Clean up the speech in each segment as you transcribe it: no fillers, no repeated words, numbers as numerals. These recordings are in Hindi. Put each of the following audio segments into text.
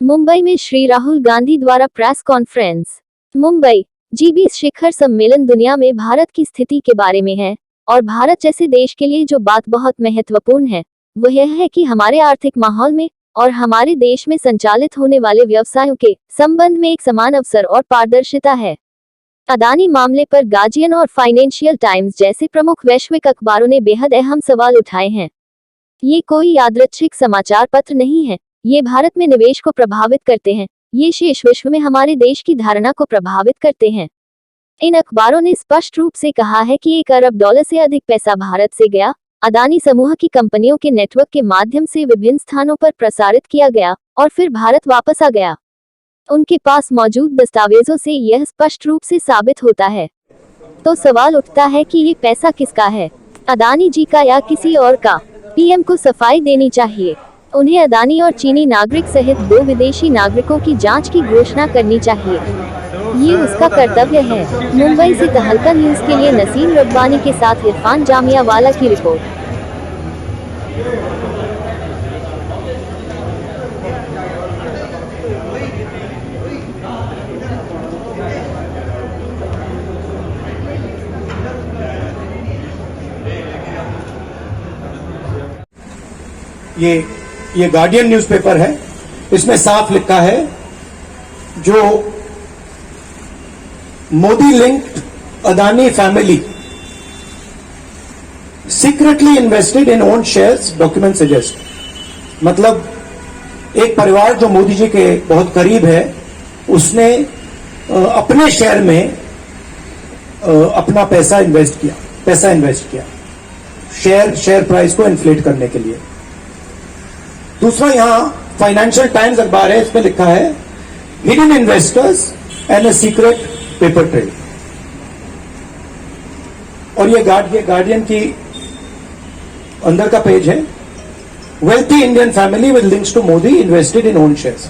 मुंबई में श्री राहुल गांधी द्वारा प्रेस कॉन्फ्रेंस। मुंबई जी20 शिखर सम्मेलन दुनिया में भारत की स्थिति के बारे में है और भारत जैसे देश के लिए जो बात बहुत महत्वपूर्ण है वो यह है कि हमारे आर्थिक माहौल में और हमारे देश में संचालित होने वाले व्यवसायों के संबंध में एक समान अवसर और पारदर्शिता है। अदानी मामले पर गार्डियन और फाइनेंशियल टाइम्स जैसे प्रमुख वैश्विक अखबारों ने बेहद अहम सवाल उठाए हैं। ये कोई यादृच्छिक समाचार पत्र नहीं है, ये भारत में निवेश को प्रभावित करते हैं, ये शेष विश्व में हमारे देश की धारणा को प्रभावित करते हैं। इन अखबारों ने स्पष्ट रूप से कहा है कि $1 अरब से अधिक पैसा भारत से गया, अदानी समूह की कंपनियों के नेटवर्क के माध्यम से विभिन्न स्थानों पर प्रसारित किया गया और फिर भारत वापस आ गया। उनके पास मौजूद दस्तावेजों से यह स्पष्ट रूप से साबित होता है। तो सवाल उठता है कि ये पैसा किसका है, अदानी जी का या किसी और का? पीएम को सफाई देनी चाहिए। उन्हें अदानी और चीनी नागरिक सहित 2 विदेशी नागरिकों की जांच की घोषणा करनी चाहिए, ये उसका कर्तव्य है। मुंबई से तहलका न्यूज के लिए नसीम रब्बानी के साथ इरफान जामियावाला की रिपोर्ट। ये गार्डियन न्यूज़पेपर है, इसमें साफ लिखा है जो Modi linked Adani family secretly invested in own shares, document suggest. मतलब एक परिवार जो मोदी जी के बहुत करीब है उसने अपने शेयर में अपना पैसा इन्वेस्ट किया शेयर प्राइस को इन्फ्लेट करने के लिए। दूसरा यहां फाइनेंशियल टाइम्स अखबार है, इसमें लिखा है hidden investors and a secret paper trail. और ये गार्डियन की अंदर का पेज है, wealthy Indian family with links to Modi invested in own shares.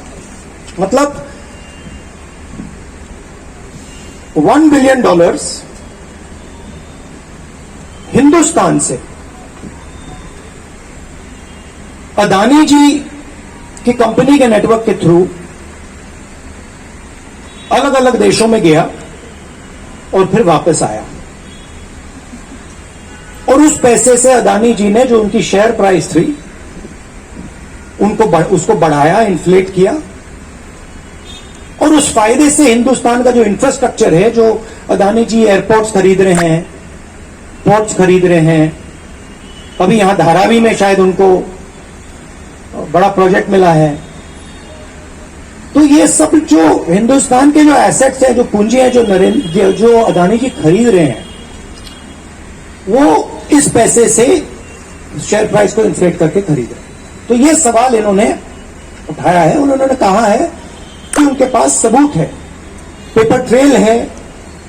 मतलब $1 बिलियन हिंदुस्तान से अदानी जी की कंपनी के नेटवर्क के थ्रू अलग अलग देशों में गया और फिर वापस आया। और उस पैसे से अदानी जी ने जो उनकी शेयर प्राइस थी उसको बढ़ाया, इन्फ्लेट किया। और उस फायदे से हिंदुस्तान का जो इंफ्रास्ट्रक्चर है, जो अदानी जी एयरपोर्ट्स खरीद रहे हैं, पोर्ट्स खरीद रहे हैं, अभी यहां धारावी में शायद उनको बड़ा प्रोजेक्ट मिला है। तो ये सब जो हिंदुस्तान के जो एसेट्स हैं, जो पूंजी है, जो अदानी जी खरीद रहे हैं, वो इस पैसे से शेयर प्राइस को इन्फ्लेट करके खरीद रहे हैं। तो ये सवाल इन्होंने उठाया है। उन्होंने कहा है कि उनके पास सबूत है, पेपर ट्रेल है,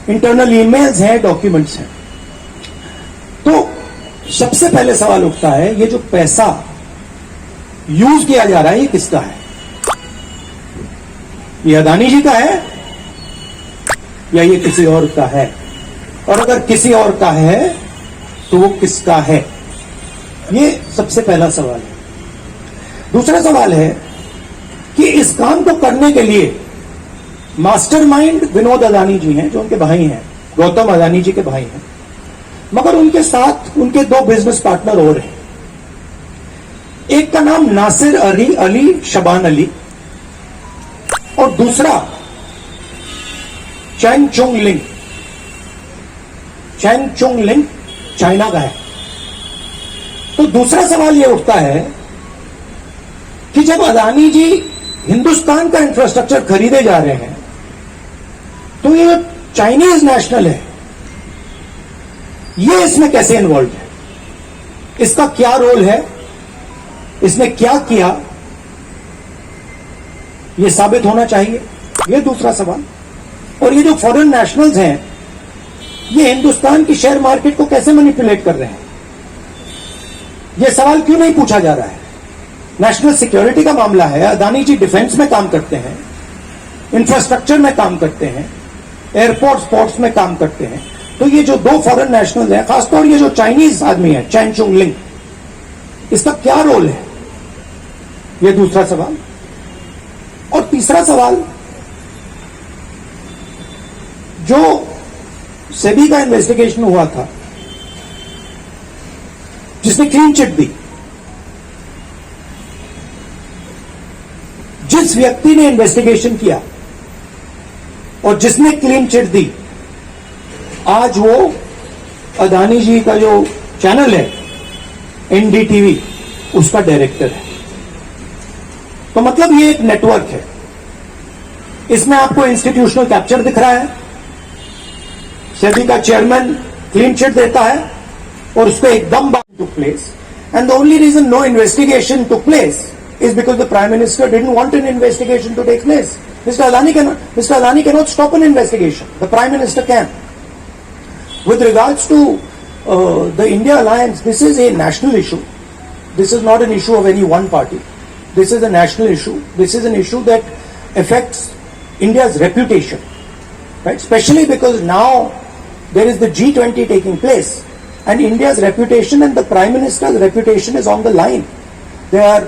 इंटरनल ईमेल्स हैं, डॉक्यूमेंट्स हैं। तो सबसे पहले सवाल उठता है, ये जो पैसा यूज किया जा रहा है ये किसका है? ये अदानी जी का है या ये किसी और का है? और अगर किसी और का है तो वो किसका है? ये सबसे पहला सवाल है। दूसरा सवाल है कि इस काम को करने के लिए मास्टरमाइंड विनोद अदानी जी हैं, जो उनके भाई हैं, गौतम अदानी जी के भाई हैं, मगर उनके साथ उनके 2 बिजनेस पार्टनर और हैं। एक का नाम नासिर अली शबान अली और दूसरा चैंग चुंग लिंग चाइना का है। तो दूसरा सवाल यह उठता है कि जब अदानी जी हिंदुस्तान का इंफ्रास्ट्रक्चर खरीदे जा रहे हैं तो ये चाइनीज नेशनल है, ये इसमें कैसे इन्वॉल्व है? इसका क्या रोल है? इसने क्या किया? यह साबित होना चाहिए, यह दूसरा सवाल। और ये जो फॉरेन नेशनल्स हैं, ये हिंदुस्तान की शेयर मार्केट को कैसे मैनिपुलेट कर रहे हैं? यह सवाल क्यों नहीं पूछा जा रहा है? नेशनल सिक्योरिटी का मामला है। अदानी जी डिफेंस में काम करते हैं, इंफ्रास्ट्रक्चर में काम करते हैं, एयरपोर्ट्स पोर्ट्स में काम करते हैं। तो ये जो 2 फॉरेन नेशनल्स हैं, खासतौर ये जो चाइनीज आदमी है चैंग चुंग लिंग, इसका क्या रोल है? ये दूसरा सवाल। और तीसरा सवाल, जो सेबी का इन्वेस्टिगेशन हुआ था जिसने क्लीन चिट दी, जिस व्यक्ति ने इन्वेस्टिगेशन किया और जिसने क्लीन चिट दी, आज वो अदानी जी का जो चैनल है एनडीटीवी, उसका डायरेक्टर है। तो मतलब ये एक नेटवर्क है। इसमें आपको इंस्टीट्यूशनल कैप्चर दिख रहा है, सेबी का चेयरमैन क्लीन चिट देता है और उसको एकदम took place, and the only reason no investigation took place is because the Prime Minister didn't want an investigation to take place. Mr. Adani cannot stop an investigation. The Prime Minister can. With regards to the India alliance, this is a national issue. This is not an issue of any one party. This is a national issue. This is an issue that affects India's reputation, right? Especially because now there is the G20 taking place, and India's reputation and the Prime Minister's reputation is on the line. There are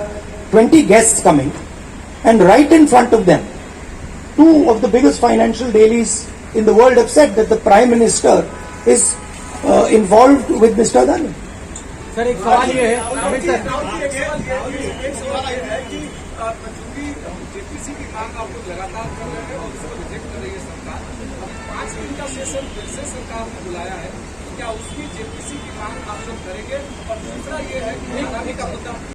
20 guests coming, and right in front of them, two of the biggest financial dailies in the world have said that the Prime Minister is involved with Mr. Adani. Sir एक सवाल ये है, अमित सर, एक सवाल ये है कि चूंकि जेपीसी की मांग आप लोग लगातार कर रहे हैं और उसको रिजेक्ट कर रही है सरकार, अभी 5 दिन का सेशन फिर से सरकार ने बुलाया है, क्या उसकी जेपीसी की मांग आप लोग करेंगे? और दूसरा ये है कि अदानी का मुद्दा